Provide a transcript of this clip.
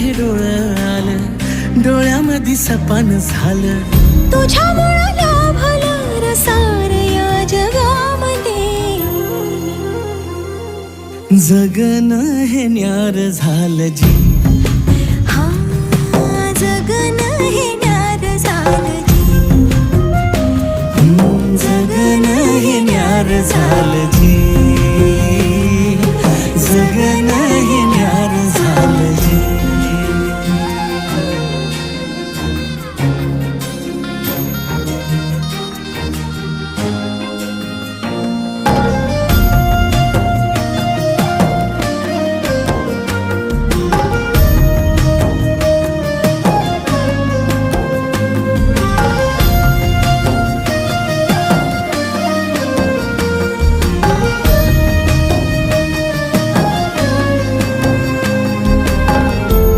हे डोळं आलं, डोळ्यामध्ये सपान झालं. तुझ्यामुळं लाभलं रसार या जगामध्ये. जगणं हे न्यार झालं जी. हा जगणं हे न्यार झालं जी. जगणं हे न्यार झालं जी. जगणं